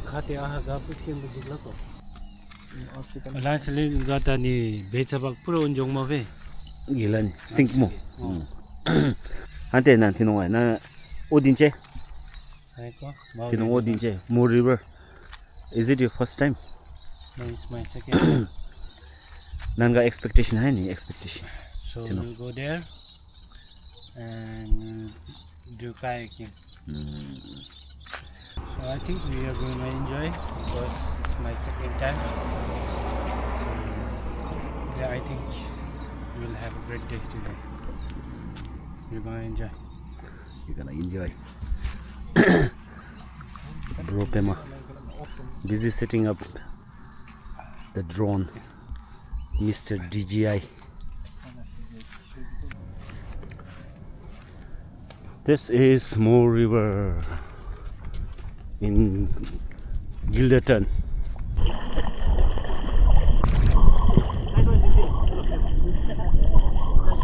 खाते आहा गापुसिम बुझलको लाइसले गर्दा नि बेचबाक पुरो उन्जोङमा gila ni sink mo ante nan tinong na odinche tinong odinche Moor River. Is it your first time? No, it's my second. Nanga expectation hai ni expectation, so we'll go there and do kayaking. So I think we are going to enjoy because it's my second time. So yeah, I think we will have a great day today. We're going to enjoy. You're gonna enjoy. Bro Pema busy setting up the drone, Mr. DJI. This is Moor River in Gilderton.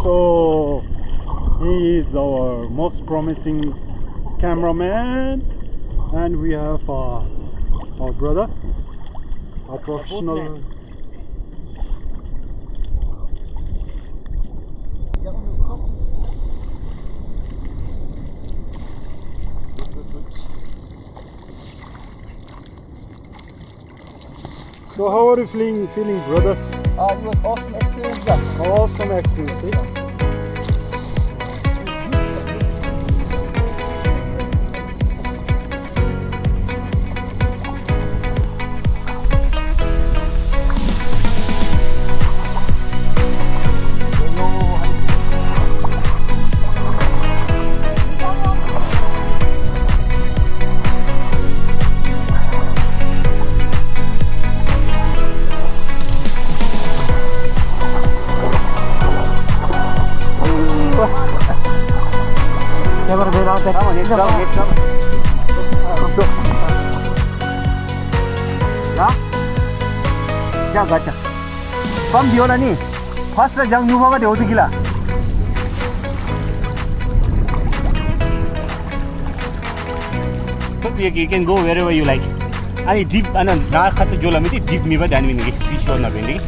So he is our most promising cameraman, and we have our brother, our professional. So how are you feeling, brother? It was awesome experience. Awesome experience, see? क्या गच्छ कम दियो होला नि first र जङ नुभामा देउ त किला You can go wherever you like. And deep and na khat jola miti deep mi ba dhan ni see shore na bendi.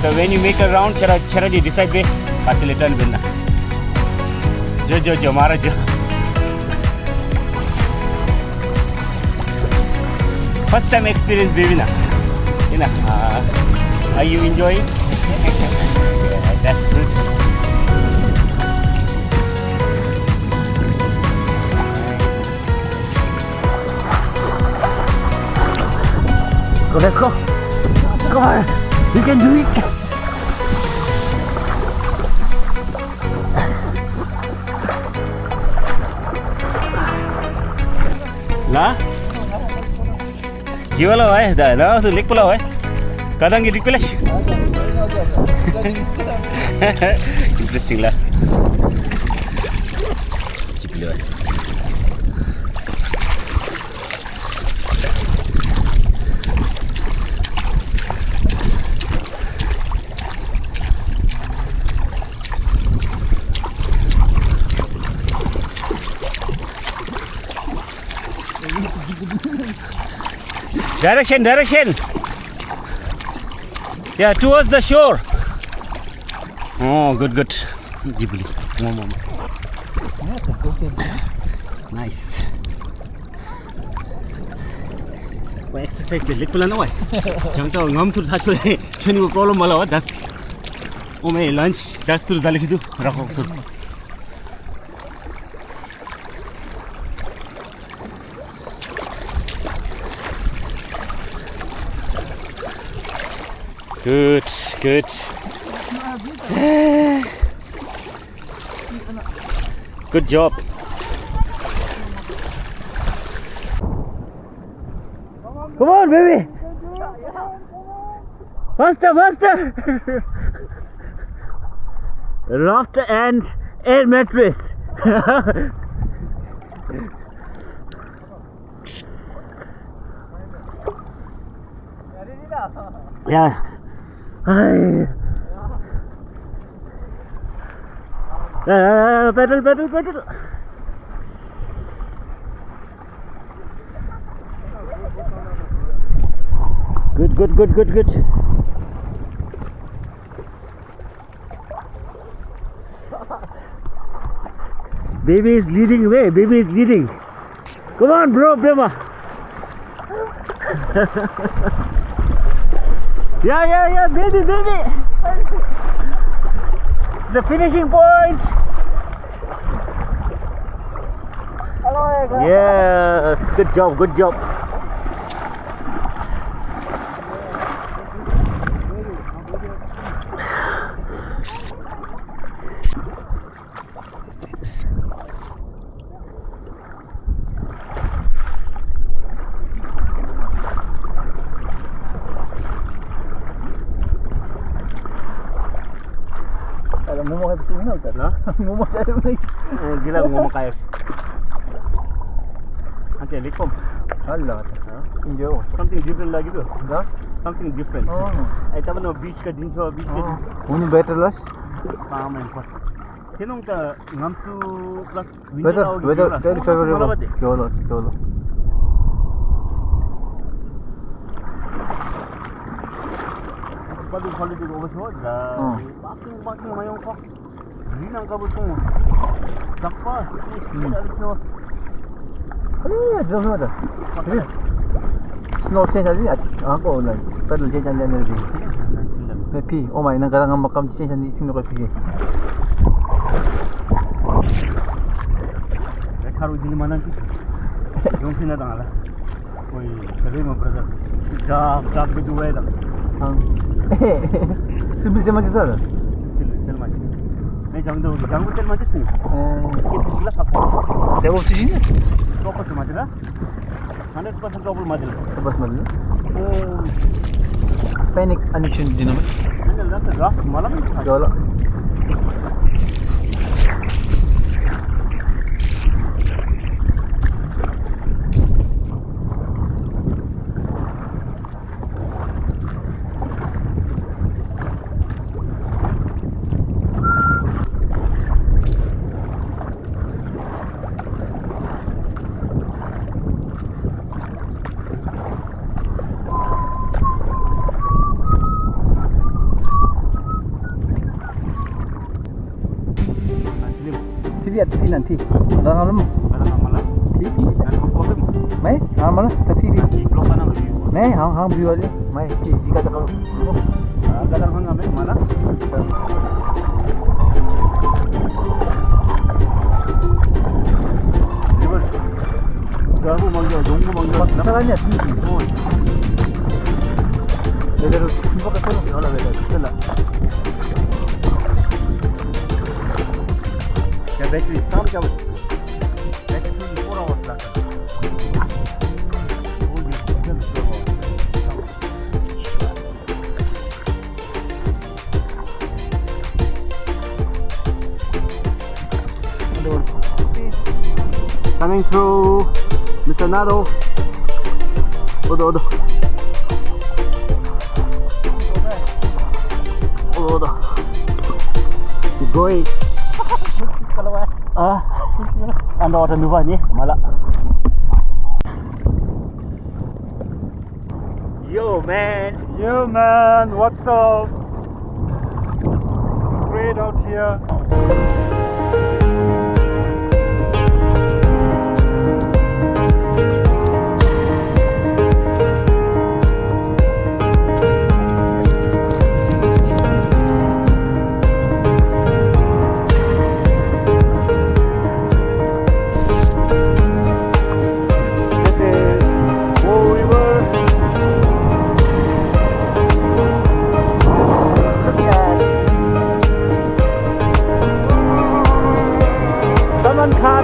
So when you make a round chara ji decide be patile turn benna. Jo mara jo. First time experience baby na. You know, are you enjoying? Yeah, that's good. Go, let's go. Come on, you can do it. La? Gimana wah? Dah, lah tu lik pula wah. Kadang gitu pula. Interesting lah. Cikgu wah. Direction. Yeah, towards the shore. Oh, good. Ghibli. Mom. Nice. Why exercise ke lik pula na wai. Jang ta ngam thur tha chole. Cheni ko problem mala wa das. O me lunch das tur jale khidu rakho tur. Good. Good job. Come on, baby. Faster. Raft and air mattress. Yeah. Pedal. Good, good, good, good. Baby is leading way. Baby is leading. Come on, bro, Brahma. Yeah, baby. The finishing point. Yes, good job, good job. Ngomong kayak begini kan? Lah? Ngomong kayak begini. Gila ngomong kayak. Nanti likom. Allah. Enjoy. Something different lagi tu. Dah? Something different. Oh. Ay tama no beach ka din so beach ka din. Uni better loss. Paman ko. Kinong ta ngamsu plus Weather very favorable. Cholo. Padu holiday over so da. Baking mayong ko. Green ang kabutong. Dakpa. Aduh, jauh mana? Snow change aja ni. Aku online. Pedal change aja ni lagi. Tapi, oh my, nang kadang makam change ni sini kau pergi. Karu di mana tu? Jom sini dah lah. Oi, keren mah brother. Jap Getaway dah. Sebelum saya macam sana. Tel macam. Ni jangan tel macam tu. Kita gila sab. Saya sini. Proper tu macam lah. 100% proper macam lah. Bas macam. Panic anishin di nama. Ni dah draft malam ni. Jauh. Lihat sini nanti. Dah malam. Malam. Ada problem. Mai, malam taksi di. Di blok mana lagi? Mai, hang view aja. Mai, jika tak kalau. Gadal hang ambil mana? River. Gahu manggil, donggu manggil. Masalahnya tinggi. Oh. Beda tiba ke sana. Olah beda. Betul. Ya battery sama jauh. Battery 4 hours lah. Oh yes, jam berapa? Coming through Mr. Nado. Odo. Keep going. Anda order nuva ni, malah. Yo man, what's up? Great out here.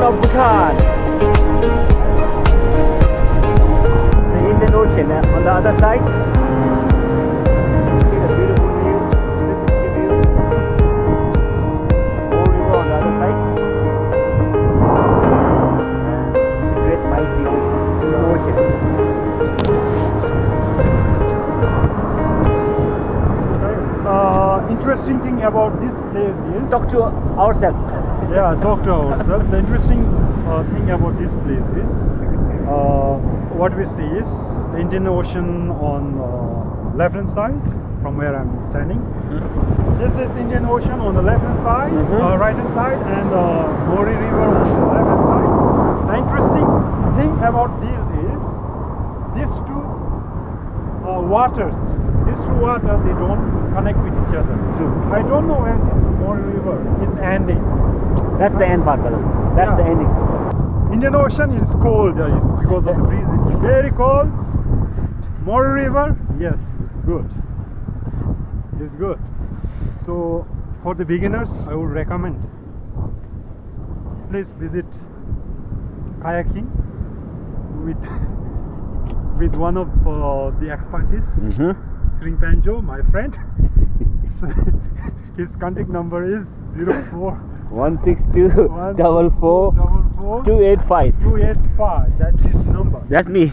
Of Bhutan. The Indian Ocean on the other side. See the beautiful view. This is the view. Whole river on the other side. And the great mighty Indian Ocean. Interesting thing about this place is Talk to ourselves. yeah, talk to ourselves. The interesting thing about this place is what we see is the Indian Ocean on left hand side from where I'm standing. This is Indian Ocean on the left hand side, right hand side, and Mori River on the left hand side. The interesting thing about these is these two waters, they don't connect with each other. True. I don't know where this Mori River is ending. That's the end part, brother. That's the ending. Indian Ocean is cold because of the breeze. It's very cold. Mori River, yes, it's good. It's good. So for the beginners, I would recommend please visit kayaking with one of the expertise, Sri Panjo, my friend. His contact number is 04 162 44 285. 285. That's his number. That's me.